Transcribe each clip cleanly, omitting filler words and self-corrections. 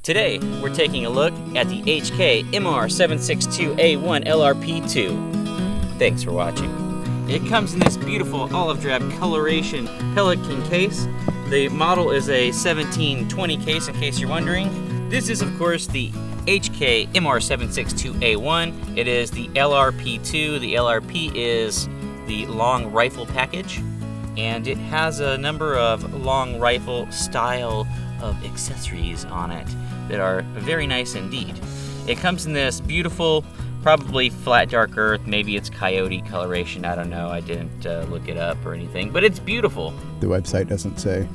Today, we're taking a look at the HK MR762 LRP2. Thanks for watching. It comes in this beautiful olive drab coloration pelican case. The model is a 1720 case, in case you're wondering. This is, of course, the HK MR762 It is the LRP2. The LRP is the long rifle package, and it has a number of long rifle style of accessories on it that are very nice indeed. It comes in this beautiful, probably flat dark earth, maybe it's coyote coloration, I don't know, I didn't look it up or anything, but it's beautiful. The website doesn't say.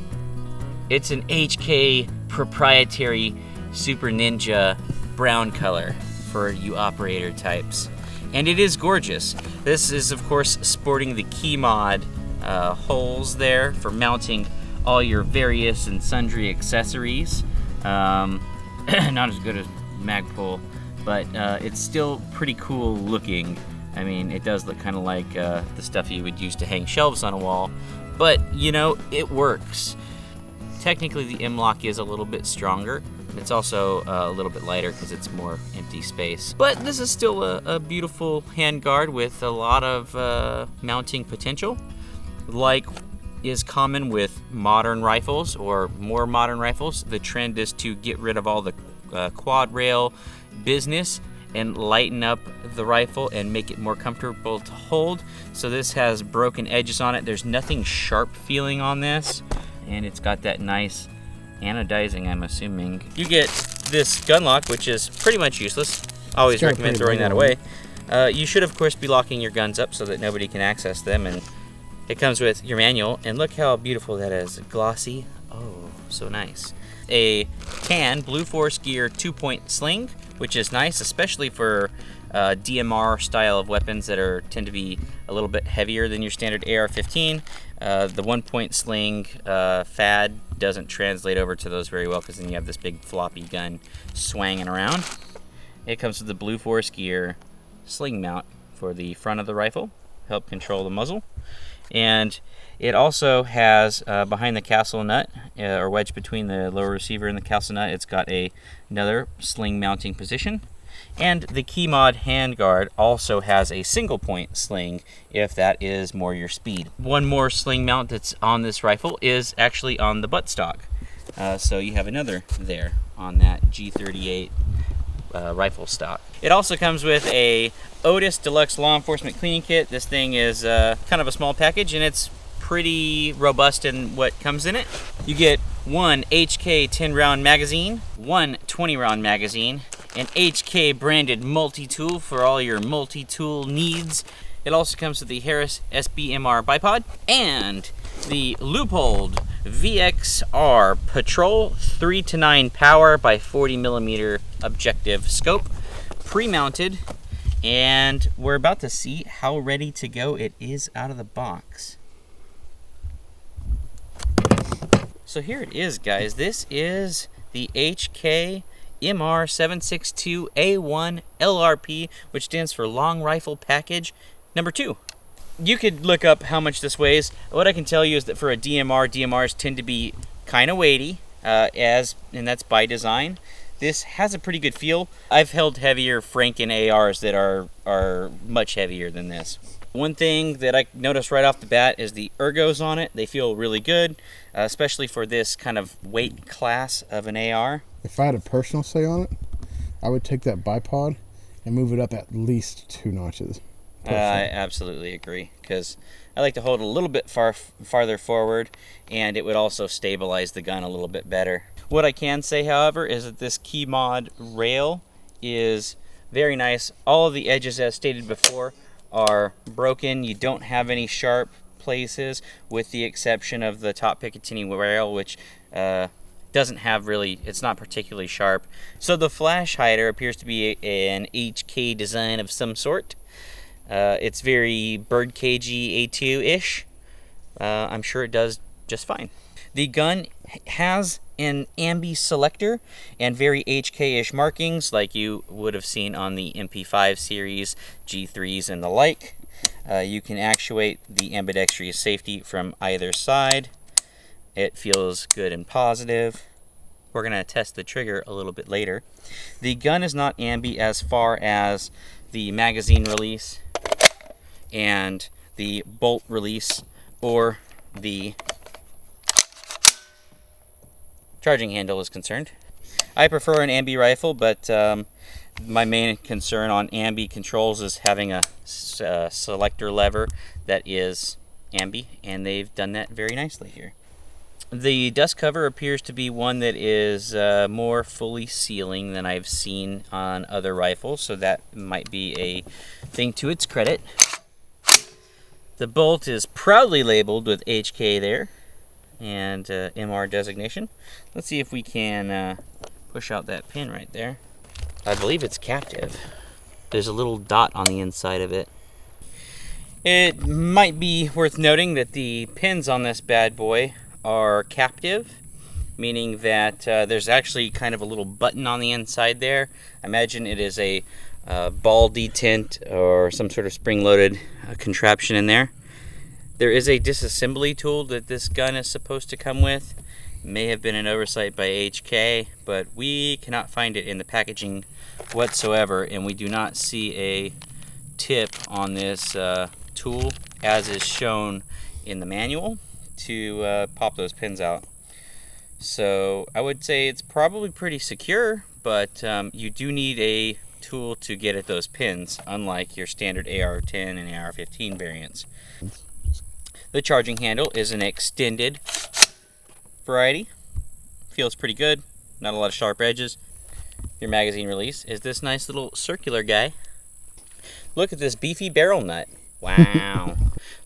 It's an HK proprietary Super Ninja brown color for you operator types. And it is gorgeous. This is, of course, sporting the key mod holes there for mounting all your various and sundry accessories. Not as good as Magpul, but it's still pretty cool looking. I mean, it does look kind of like the stuff you would use to hang shelves on a wall, but you know, it works. Technically, the M-LOK is a little bit stronger. It's also a little bit lighter because it's more empty space. But this is still a beautiful handguard with a lot of mounting potential, like is common with modern rifles or more modern rifles. The trend is to get rid of all the quad rail business and lighten up the rifle and make it more comfortable to hold. So this has broken edges on it. There's nothing sharp feeling on this, and it's got that nice anodizing, I'm assuming. You get this gun lock, which is pretty much useless. Always recommend throwing that away. You should, of course, be locking your guns up so that nobody can access them, and it comes with your manual, and look how beautiful that is. Glossy. Oh, so nice. A tan Blue Force Gear 2-point sling, which is nice, especially for DMR style of weapons that tend to be a little bit heavier than your standard AR-15. The 1-point sling fad doesn't translate over to those very well because then you have this big floppy gun swanging around. It comes with the Blue Force Gear sling mount for the front of the rifle, help control the muzzle. And it also has behind the castle nut, or wedge between the lower receiver and the castle nut, it's got another sling mounting position. And the key mod handguard also has a single point sling if that is more your speed. One more sling mount that's on this rifle is actually on the buttstock. So you have another there on that G38 rifle stock. It also comes with a Otis Deluxe Law Enforcement Cleaning Kit. This thing is kind of a small package, and it's pretty robust in what comes in it. You get one HK 10-round magazine, one 20-round magazine, an HK branded multi-tool for all your multi-tool needs. It also comes with the Harris SBMR bipod and the Leupold VXR Patrol 3-9 power by 40mm objective scope, pre-mounted, and we're about to see how ready to go it is out of the box. So here it is, guys. This is the HK MR762 LRP, which stands for Long Rifle Package number 2. You could look up how much this weighs. What I can tell you is that for a DMR, DMRs tend to be kind of weighty, and that's by design. This has a pretty good feel. I've held heavier Franken ARs that are much heavier than this. One thing that I noticed right off the bat is the ergos on it. They feel really good, especially for this kind of weight class of an AR. If I had a personal say on it, I would take that bipod and move it up at least 2 notches. I absolutely agree, because I like to hold a little bit farther forward, and it would also stabilize the gun a little bit better. What I can say, however, is that this key mod rail is very nice. All of the edges, as stated before, are broken. You don't have any sharp places, with the exception of the top Picatinny rail, which doesn't have really, it's not particularly sharp. So the flash hider appears to be an HK design of some sort. It's very birdcagey A2-ish. I'm sure it does just fine. The gun has an ambi selector and very HK-ish markings like you would have seen on the MP5 series, G3s, and the like. You can actuate the ambidextrous safety from either side. It feels good and positive. We're going to test the trigger a little bit later. The gun is not ambi as far as the magazine release and the bolt release or the charging handle is concerned. I prefer an ambi rifle, but my main concern on ambi controls is having a selector lever that is ambi, and they've done that very nicely here. The dust cover appears to be one that is more fully sealing than I've seen on other rifles, so that might be a thing to its credit. The bolt is proudly labeled with HK there and MR designation. Let's see if we can push out that pin right there. I believe it's captive. There's a little dot on the inside of it. It might be worth noting that the pins on this bad boy are captive, meaning that there's actually kind of a little button on the inside there. I imagine it is a ball detent or some sort of spring-loaded contraption in there. There is a disassembly tool that this gun is supposed to come with. It may have been an oversight by HK, but we cannot find it in the packaging whatsoever, and we do not see a tip on this tool as is shown in the manual to pop those pins out. So I would say it's probably pretty secure, but you do need a tool to get at those pins, unlike your standard AR-10 and AR-15 variants. The charging handle is an extended variety. Feels pretty good, not a lot of sharp edges. Your magazine release is this nice little circular guy. Look at this beefy barrel nut. Wow.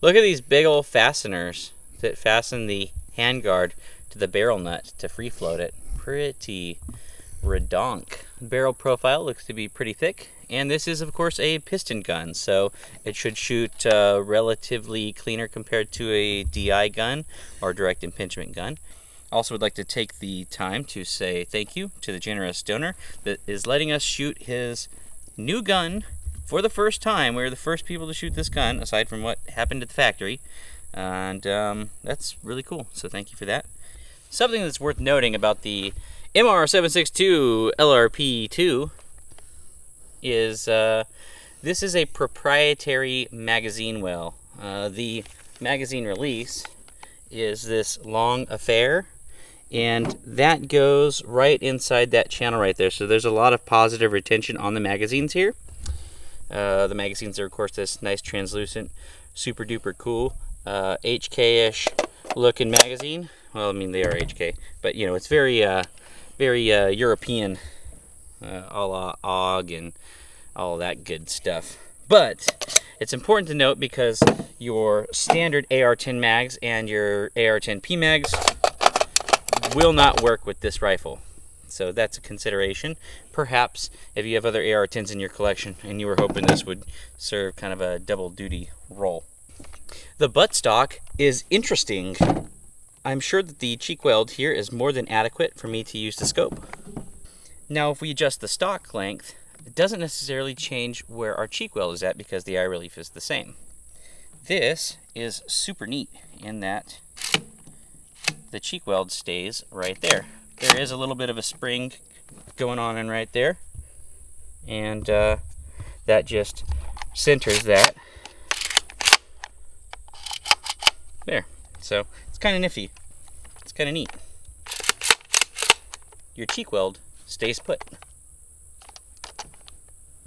Look at these big old fasteners that fasten the handguard to the barrel nut to free float it. Pretty redonk. Barrel profile looks to be pretty thick, and this is of course a piston gun, so it should shoot relatively cleaner compared to a DI gun or direct impingement gun. Also would like to take the time to say thank you to the generous donor that is letting us shoot his new gun for the first time. We're the first people to shoot this gun aside from what happened at the factory, and that's really cool, so thank you for that. Something that's worth noting about the MR762 LRP2 is this is a proprietary magazine well. The magazine release is this long affair, and that goes right inside that channel right there. So there's a lot of positive retention on the magazines here. The magazines are of course this nice translucent, super duper cool HK-ish looking magazine. Well, I mean they are HK, but you know it's very European, a la AUG and all that good stuff. But it's important to note because your standard AR-10 mags and your AR-10P mags will not work with this rifle. So that's a consideration. Perhaps if you have other AR-10s in your collection and you were hoping this would serve kind of a double duty role. The buttstock is interesting. I'm sure that the cheek weld here is more than adequate for me to use the scope. Now if we adjust the stock length, it doesn't necessarily change where our cheek weld is at because the eye relief is the same. This is super neat in that the cheek weld stays right there. There is a little bit of a spring going on in right there, and that just centers that there. So it's kind of nifty. It's kind of neat. Your cheek weld stays put.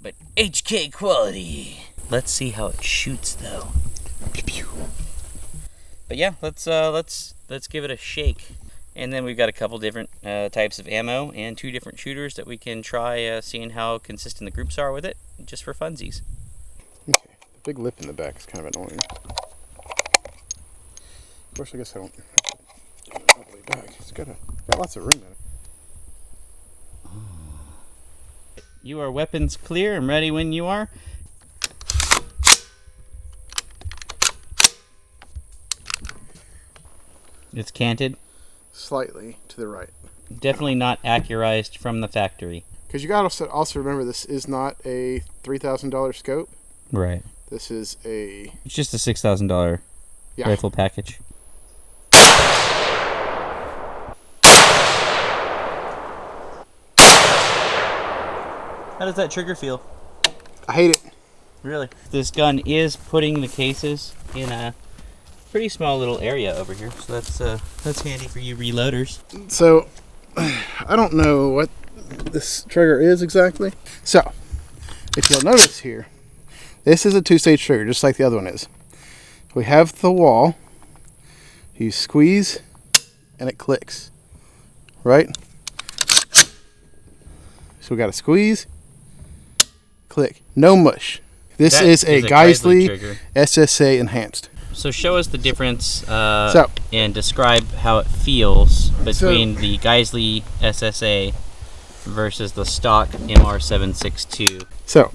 But HK quality. Let's see how it shoots though. Pew pew. But yeah, let's give it a shake. And then we've got a couple different types of ammo and 2 different shooters that we can try seeing how consistent the groups are with it, just for funsies. Okay, the big lip in the back is kind of annoying. Of course, I guess I don't have to all the way back. It's got lots of room in it. You are weapons clear and ready when you are. It's canted. Slightly to the right. Definitely not accurized from the factory. Because you got to also remember this is not a $3,000 scope. Right. This is a... It's just a $6,000 rifle package. How does that trigger feel? I hate it. Really? This gun is putting the cases in a pretty small little area over here, so that's handy for you reloaders. So, I don't know what this trigger is exactly. So, if you'll notice here, this is a two-stage trigger, just like the other one is. We have the wall. You squeeze, and it clicks. Right? So we got to squeeze, click. No mush. This is a Geisley trigger. SSA enhanced. So show us the difference and describe how it feels between the Geisley SSA versus the stock MR762. So,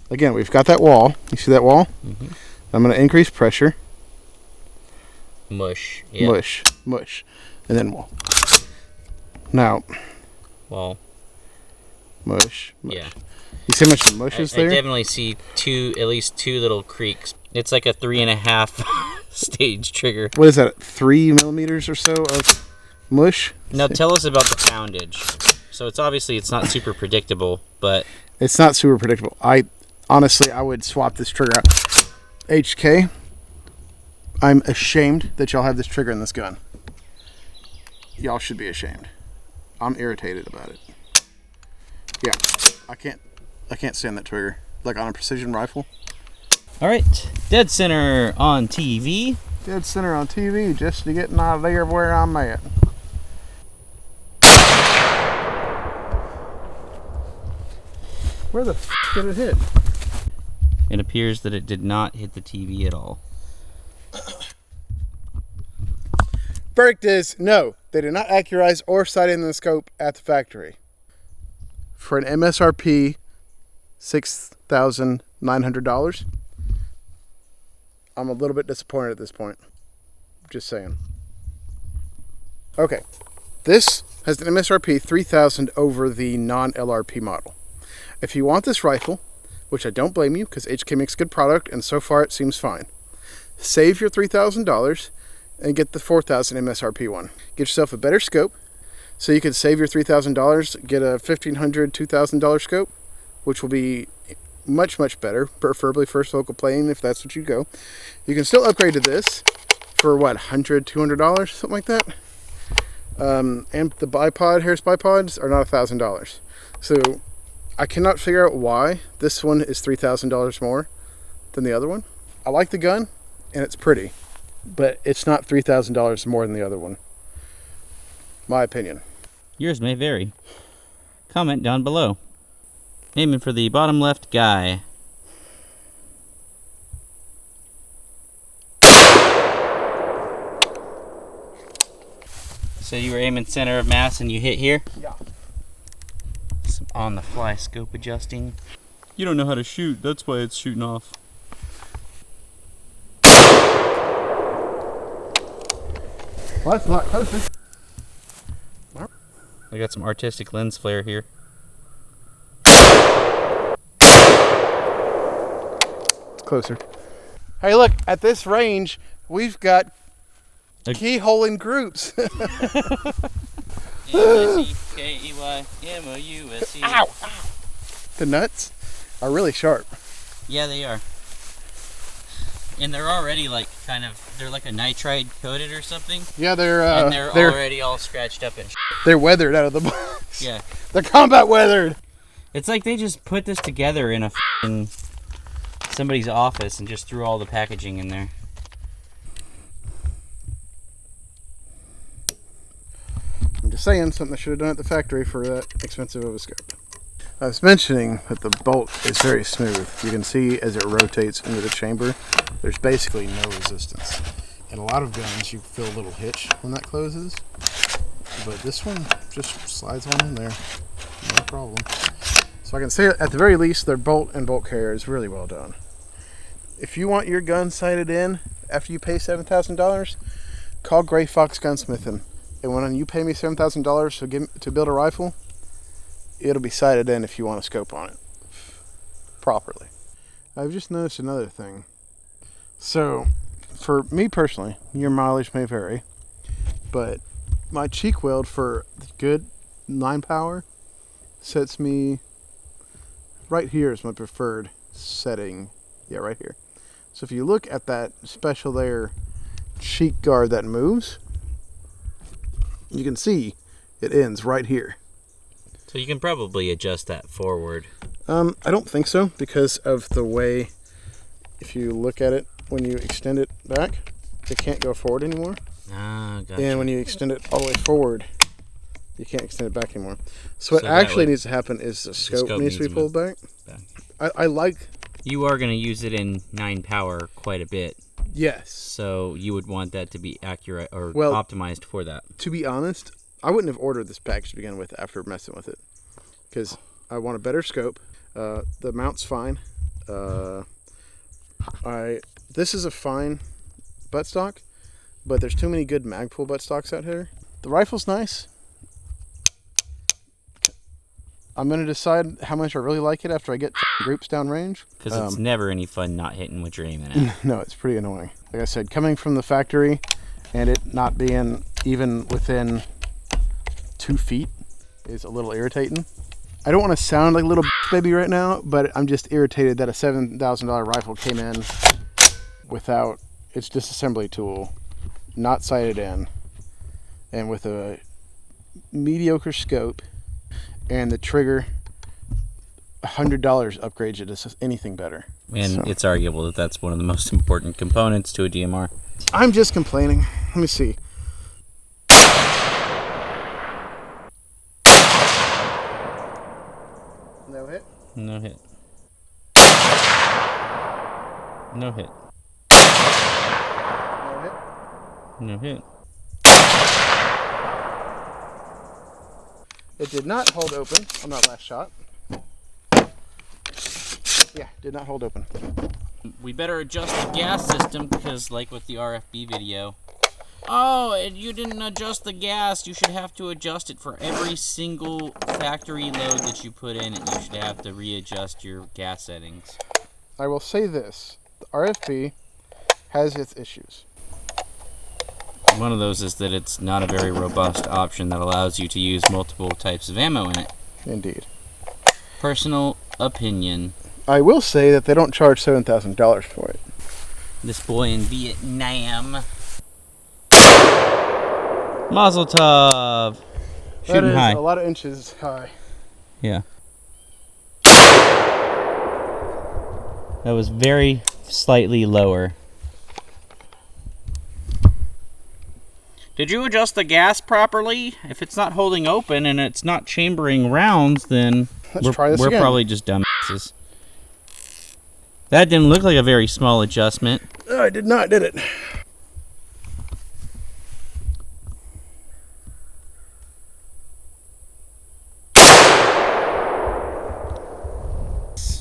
again, we've got that wall. You see that wall? Mm-hmm. I'm going to increase pressure. Mush. Yeah. Mush. Mush. And then wall. Now. Wall. Mush. Mush. Yeah. You see how much mush is there? I definitely see at least two little creaks. It's like a 3.5 stage trigger. What is that? 3 millimeters or so of mush? Now tell us about the poundage. So it's not super predictable, but it's not super predictable. Honestly, I would swap this trigger out. HK, I'm ashamed that y'all have this trigger in this gun. Y'all should be ashamed. I'm irritated about it. Yeah, I can't stand that trigger. Like on a precision rifle. All right, dead center on TV. Dead center on TV, just to get an idea of where I'm at. Where the f did it hit? It appears that it did not hit the TV at all. Verdict is no. They did not accurize or sight in the scope at the factory. For an MSRP $6,900, I'm a little bit disappointed at this point. Just saying. Okay, this has an MSRP $3,000 over the non-LRP model. If you want this rifle, which I don't blame you because HK makes good product and so far it seems fine, save your $3,000 and get the $4,000 MSRP one. Get yourself a better scope so you can save your $3,000, get a $1,500, $2,000 scope, which will be much, much better, preferably first focal plane if that's what you go. You can still upgrade to this for what, $100, $200, something like that. And the bipod, Harris bipods are not $1,000. So I cannot figure out why this one is $3,000 more than the other one. I like the gun and it's pretty, but it's not $3,000 more than the other one. My opinion. Yours may vary. Comment down below. Aiming for the bottom left guy. So you were aiming center of mass and you hit here? Yeah. Some on-the-fly scope adjusting. You don't know how to shoot, that's why it's shooting off. Well, that's a lot closer. I got some artistic lens flare here. It's closer. Hey, look, at this range, we've got keyholing groups. M-I-C-K-E-Y-M-O-U-S-E. Ow! The nuts are really sharp. Yeah, they are. And they're already like they're like a nitride coated or something. Yeah, they're already all scratched up and they're weathered out of the box. Yeah. They're combat weathered. It's like they just put this together in somebody's office and just threw all the packaging in there. I'm just saying, something I should have done at the factory for that expensive of a scope. I was mentioning that the bolt is very smooth. You can see as it rotates into the chamber, there's basically no resistance. In a lot of guns, you feel a little hitch when that closes, but this one just slides on in there, no problem. So I can say at the very least, their bolt and bolt carrier is really well done. If you want your gun sighted in after you pay $7,000, call Gray Fox Gunsmithing. And when you pay me $7,000 to build a rifle, it'll be sighted in if you want a scope on it properly. I've just noticed another thing. So, for me personally, your mileage may vary, but my cheek weld for good 9 power sets me right here is my preferred setting. Yeah, right here. So if you look at that special there cheek guard that moves, you can see it ends right here. So you can probably adjust that forward. I don't think so, because of the way, if you look at it, when you extend it back, it can't go forward anymore. Ah, gotcha. And when you extend it all the way forward, you can't extend it back anymore. So what actually needs to happen is the scope needs to be pulled back. I like... You are going to use it in 9 power quite a bit. Yes. So you would want that to be accurate or optimized for that. To be honest, I wouldn't have ordered this package to begin with after messing with it, because I want a better scope. The mount's fine. This is a fine buttstock, but there's too many good Magpul buttstocks out here. The rifle's nice. I'm going to decide how much I really like it after I get groups downrange. Because it's never any fun not hitting what you're aiming at. No, it's pretty annoying. Like I said, coming from the factory and it not being even within 2 feet is a little irritating. I don't want to sound like a little baby right now, but I'm just irritated that a $7,000 rifle came in without its disassembly tool, not sighted in, and with a mediocre scope, and the trigger, $100 upgrades it to anything better. And it's arguable that that's one of the most important components to a DMR. I'm just complaining. Let me see. No hit? No hit. No hit. No hit? No hit. It did not hold open on that last shot. Yeah, did not hold open. We better adjust the gas system because, like with the RFB video, oh, and you didn't adjust the gas. You should have to adjust it for every single factory load that you put in, and you should have to readjust your gas settings. I will say this. The RFB has its issues. One of those is that it's not a very robust option that allows you to use multiple types of ammo in it. Indeed. Personal opinion. I will say that they don't charge $7,000 for it. This boy in Vietnam. Mazel tov. Shooting high. A lot of inches high. Yeah. That was very slightly lower. Did you adjust the gas properly? If it's not holding open and it's not chambering rounds, then Let's try this we're again. probably just dumbasses. That didn't look like a very small adjustment. No, I did not, did it?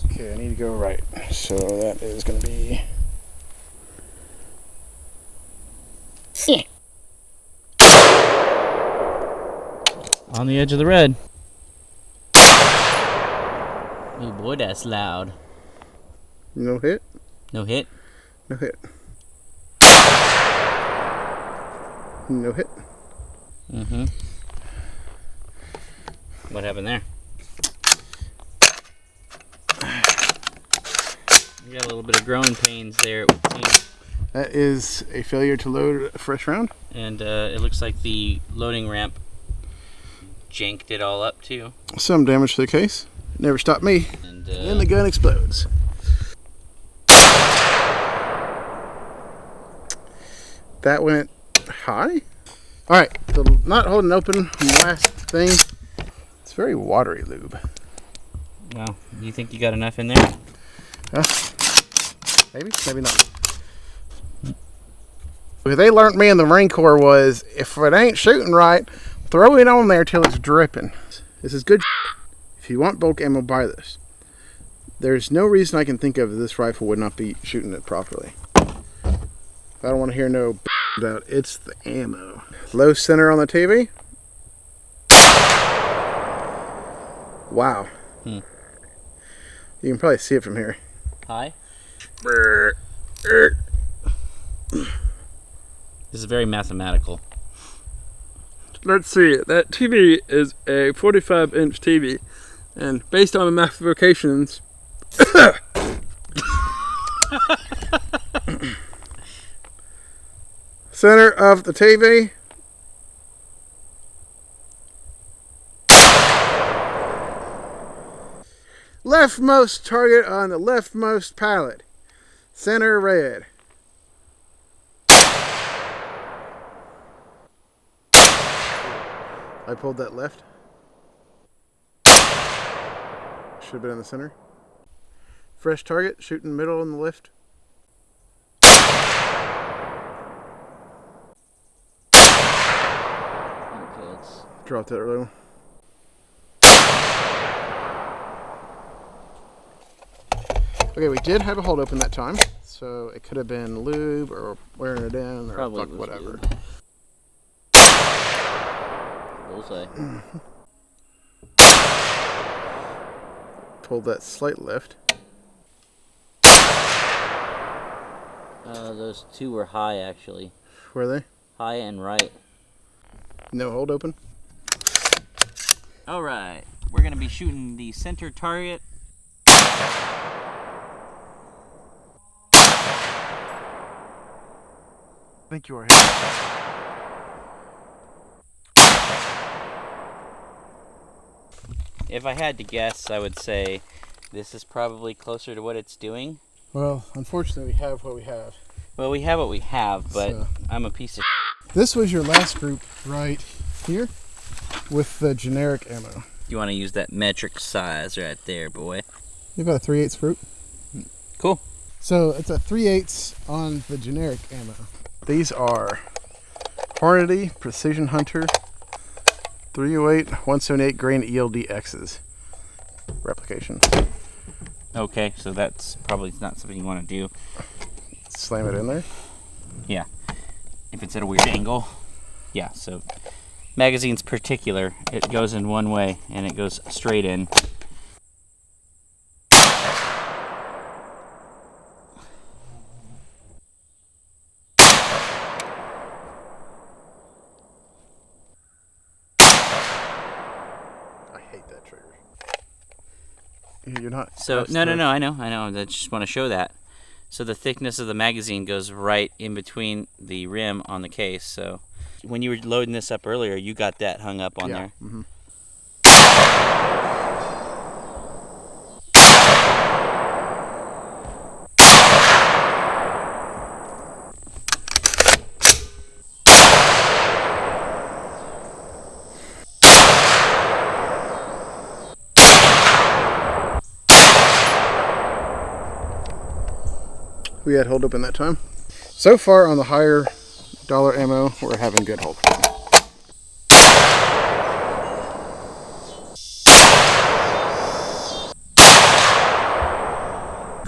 Okay, I need to go right. So that is going to be... On the edge of the red. Oh boy, that's loud. No hit? No hit? No hit. No hit. Mm-hmm. What happened there? You got a little bit of growing pains there, it would seem. That is a failure to load a fresh round. And it looks like the loading ramp janked it all up too. Some damage to the case. It never stopped me. And the gun explodes. That went high. All right, the not holding open last thing. It's very watery lube. well, you think you got enough in there? Maybe, maybe not. What they learned me in the Marine Corps was, if it ain't shooting right, throw it on there till it's dripping. This is good. If you want bulk ammo, buy this. There's no reason I can think of this rifle would not be shooting it properly. I don't want to hear no about it's the ammo. Low center on the TV. Wow. You can probably see it from here. High? This is very mathematical. Let's see, that TV is a 45-inch TV. And based on the modifications, center of the TV, leftmost target on the leftmost pallet, center red. I pulled that left. Should have been in the center. Fresh target, shooting middle on the left. Okay, let's Drop that a little. Okay, we did have a hold open that time, so it could have been lube or wearing it down or Probably fuck whatever. Lube. Bullseye. Pulled that slight left. Those two were high actually. Were they? High and right. No hold open. Alright, we're going to be shooting the center target. I think you are hitting. If I had to guess, I would say this is probably closer to what it's doing. Well, unfortunately, we have what we have. Well, we have what we have, but So- I'm a piece of This was your last group right here with the generic ammo. You want to use that metric size right there, boy. You've got a 3/8 fruit. Cool. So it's a 3/8 on the generic ammo. These are Hornady Precision Hunter 308 178 grain ELDXs. Replication. Okay, so that's probably not something you want to do. Slam it in there. Yeah. If it's at a weird angle. Yeah, so magazines particular, it goes in one way and it goes straight in. I hate that trigger. You're not. So no, I know. I just want to show that. So the thickness of the magazine goes right in between the rim on the case. So when you were loading this up earlier, you got that hung up on there. Mm-hmm. We had hold open that time. So far on the higher dollar ammo, we're having good hold.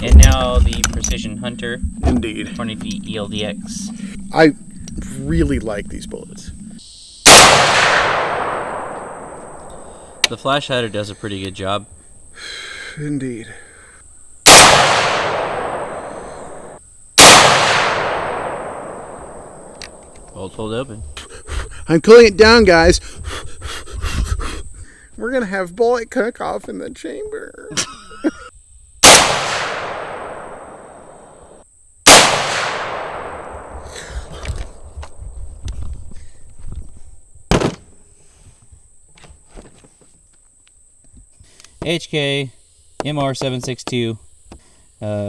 And now the Precision Hunter. Indeed. Hornady ELDX. I really like these bullets. The flash hider does a pretty good job. Indeed. Hold open. I'm cooling it down, guys. We're gonna have bullet cook-off in the chamber. HK MR762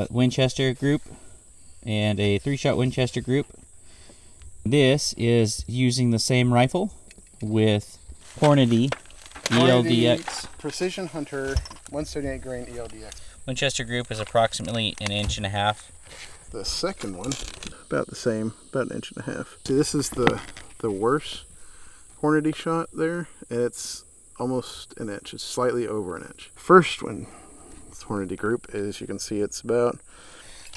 Winchester group and a 3-shot Winchester group. This is using the same rifle with Hornady ELDX. Precision Hunter 178 grain ELDX. Winchester group is approximately 1.5 inches. The second one, about the same, about 1.5 inches. See, this is the worst Hornady shot there, and it's almost an inch. It's slightly over an inch. First one, this Hornady group, is you can see it's about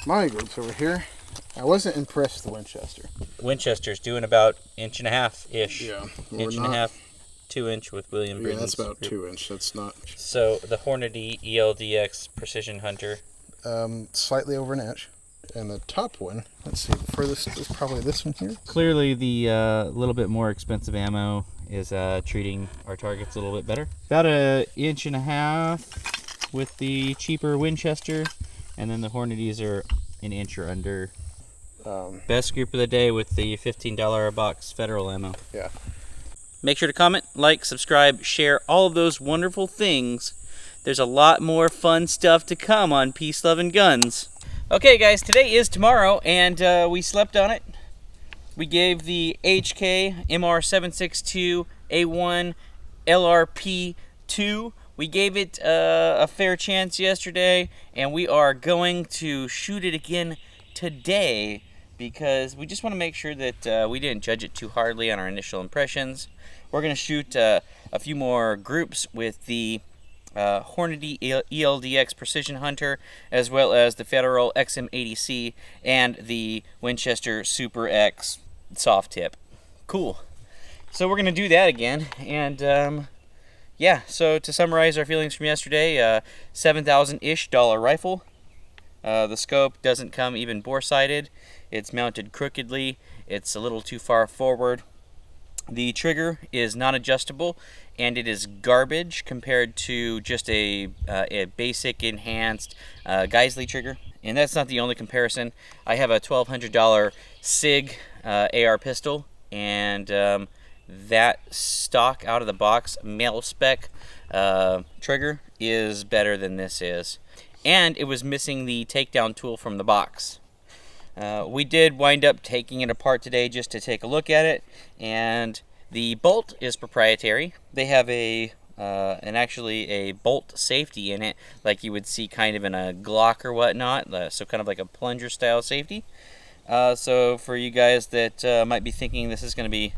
my group's over here. I wasn't impressed with the Winchester. Winchester's doing about 1.5-ish. Yeah, 1.5, 2 inch with William Briddon. Yeah, that's about 2 inch. That's not. So the Hornady ELDX Precision Hunter. Slightly over an inch. And the top one, let's see, the furthest is probably this one here. Clearly the little bit more expensive ammo is treating our targets a little bit better. About 1.5 inches with the cheaper Winchester, and then the Hornady's are 1 inch or under. Best group of the day with the $15 a box Federal ammo. Yeah. Make sure to comment, like, subscribe, share, all of those wonderful things. There's a lot more fun stuff to come on Peace, Love, and Guns. Okay, guys, today is tomorrow, and we slept on it. We gave the HK MR762 A1 LRP 2. We gave it a fair chance yesterday, and we are going to shoot it again today because we just want to make sure that we didn't judge it too hardly on our initial impressions. We're going to shoot a few more groups with the Hornady ELDX Precision Hunter, as well as the Federal XM80C and the Winchester Super X soft tip. Cool. So we're going to do that again, and yeah, so to summarize our feelings from yesterday, $7,000-ish rifle. The scope doesn't come even bore-sighted. It's mounted crookedly. It's a little too far forward. The trigger is non-adjustable, and it is garbage compared to just a basic enhanced Geisley trigger. And that's not the only comparison. I have a $1,200 SIG AR pistol, and that stock out of the box male spec trigger is better than this is. And it was missing the takedown tool from the box. We did wind up taking it apart today just to take a look at it, and the bolt is proprietary. They have actually a bolt safety in it, like you would see kind of in a Glock or whatnot, so kind of like a plunger style safety. So for you guys that might be thinking this is going to be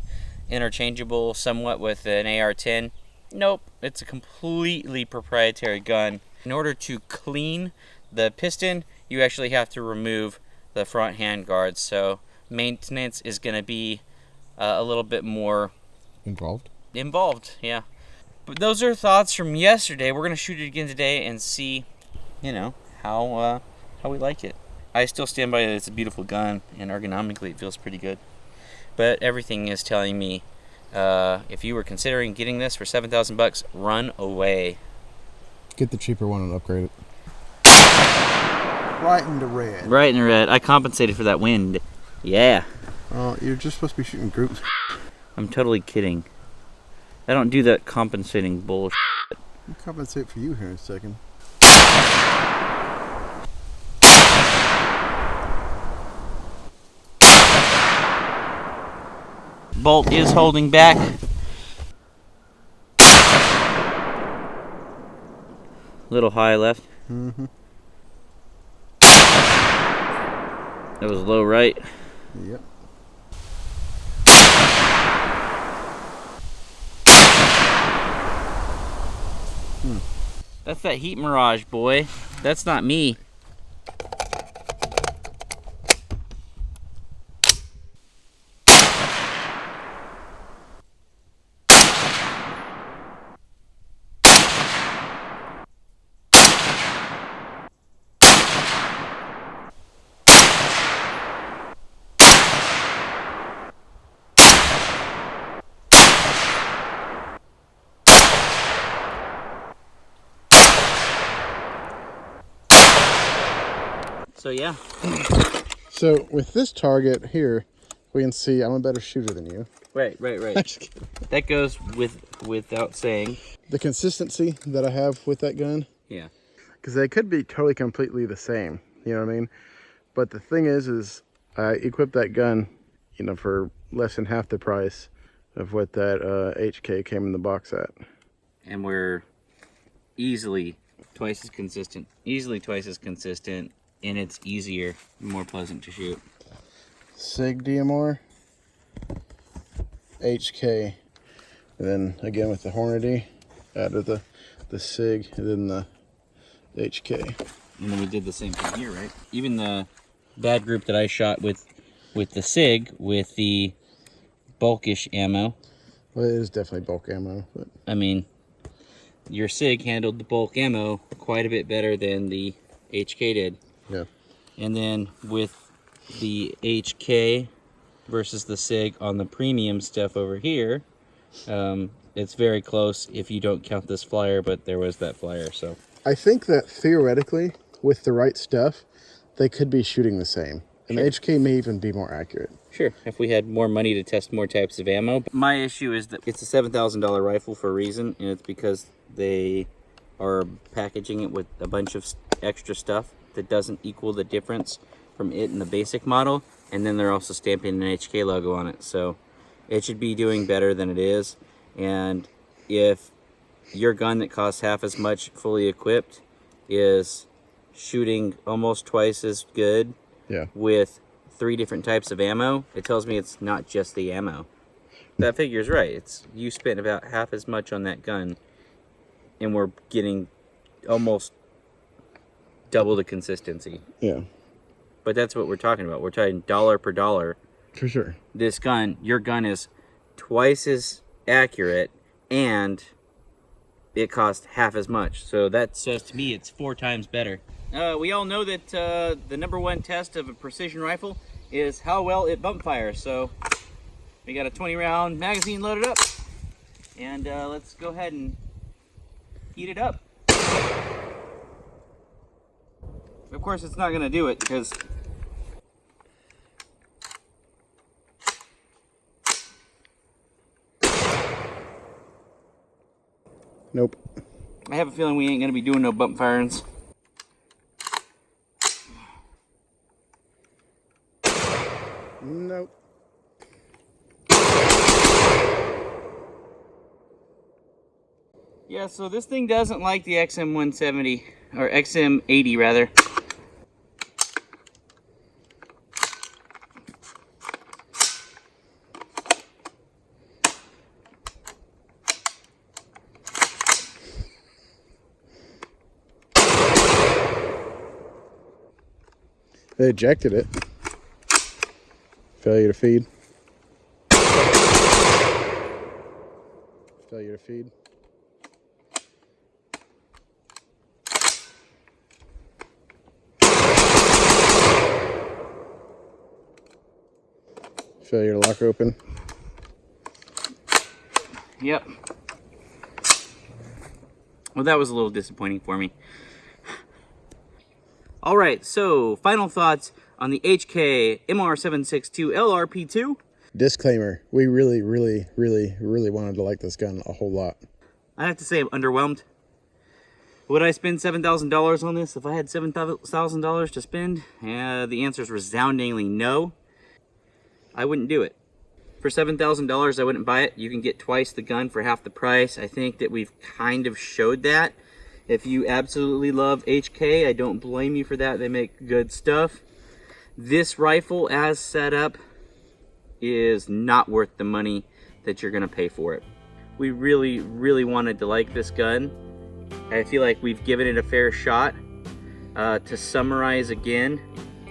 interchangeable somewhat with an AR-10, nope, it's a completely proprietary gun. In order to clean the piston, you actually have to remove the front hand guards, so maintenance is going to be a little bit more involved, yeah. But those are thoughts from yesterday. We're going to shoot it again today and see, how we like it. I still stand by that it's a beautiful gun, and ergonomically it feels pretty good. But everything is telling me, if you were considering getting this for $7,000, run away. Get the cheaper one and upgrade it. Right in the red. Right in the red. I compensated for that wind. Yeah. Oh, you're just supposed to be shooting groups. I'm totally kidding. I don't do that compensating bullshit. I'll compensate for you here in a second. Bolt is holding back. Little high left. Mm-hmm. That was low right. Yep. That's that heat mirage, boy. That's not me. So yeah. So with this target here, we can see I'm a better shooter than you. Right. That goes without saying. The consistency that I have with that gun. Yeah. Because they could be totally completely the same. You know what I mean? But the thing is I equipped that gun, for less than half the price of what that HK came in the box at. And we're easily twice as consistent. And it's easier, more pleasant to shoot. SIG DMR, HK, and then again with the Hornady, added the SIG, and then the HK. And then we did the same thing here, right? Even the bad group that I shot with the SIG, with the bulkish ammo. Well, it is definitely bulk ammo, but I mean, your SIG handled the bulk ammo quite a bit better than the HK did. Yeah. And then with the HK versus the SIG on the premium stuff over here, It's very close if you don't count this flyer, but there was that flyer, so. I think that theoretically, with the right stuff, they could be shooting the same. And Sure. the HK may even be more accurate. Sure, if we had more money to test more types of ammo. My issue is that it's a $7,000 rifle for a reason, and it's because they are packaging it with a bunch of extra stuff that doesn't equal the difference from it and the basic model, and then they're also stamping an HK logo on it, so it should be doing better than it is. And if your gun that costs half as much fully equipped is shooting almost twice as good with 3 different types of ammo, it tells me it's not just the ammo. That figure's right. It's you spent about half as much on that gun, and we're getting almost double the consistency. Yeah. But that's what we're talking about. We're talking dollar per dollar. For sure. This gun, your gun is twice as accurate, and it costs half as much. So that says to me it's 4 times better. We all know that the #1 test of a precision rifle is how well it bump fires. So we got a 20-round magazine loaded up, and let's go ahead and heat it up. Of course, it's not going to do it because nope. I have a feeling we ain't going to be doing no bump firings. Nope. Yeah, so this thing doesn't like the XM170, or XM80 rather. They ejected it. Failure to feed. Failure to feed. Failure to lock open. Yep. Well, that was a little disappointing for me. All right, so final thoughts on the HK MR762 LRP2. Disclaimer, we really wanted to like this gun a whole lot. I have to say I'm underwhelmed. Would I spend $7,000 on this if I had $7,000 to spend? The answer is resoundingly no. I wouldn't do it. For $7,000, I wouldn't buy it. You can get twice the gun for half the price. I think that we've kind of showed that. If you absolutely love HK, I don't blame you for that. They make good stuff. This rifle, as set up, is not worth the money that you're going to pay for it. We really wanted to like this gun. I feel like we've given it a fair shot. To summarize again,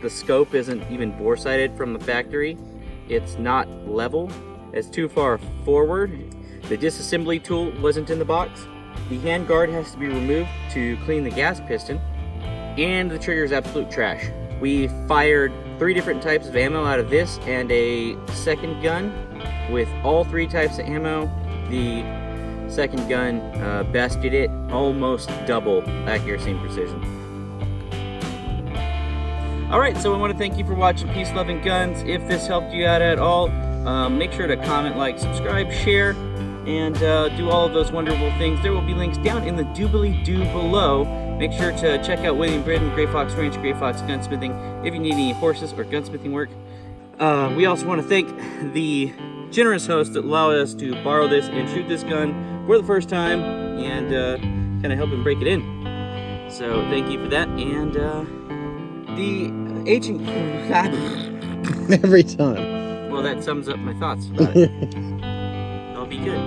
the scope isn't even bore-sighted from the factory. It's not level. It's too far forward. The disassembly tool wasn't in the box. The handguard has to be removed to clean the gas piston, and the trigger is absolute trash. We fired 3 different types of ammo out of this and a second gun with all 3 types of ammo. The second gun bested it, almost double accuracy and precision. Alright, so I want to thank you for watching Peace, Love, and Guns. If this helped you out at all, make sure to comment, like, subscribe, share, and do all of those wonderful things. There will be links down in the doobly-doo below. Make sure to check out William Briddon, Grey Fox Ranch, Grey Fox Gunsmithing, if you need any horses or gunsmithing work. We also want to thank the generous hosts that allowed us to borrow this and shoot this gun for the first time and kind of help him break it in. So thank you for that. And the ancient... Every time. Well, that sums up my thoughts about it. I'll be good.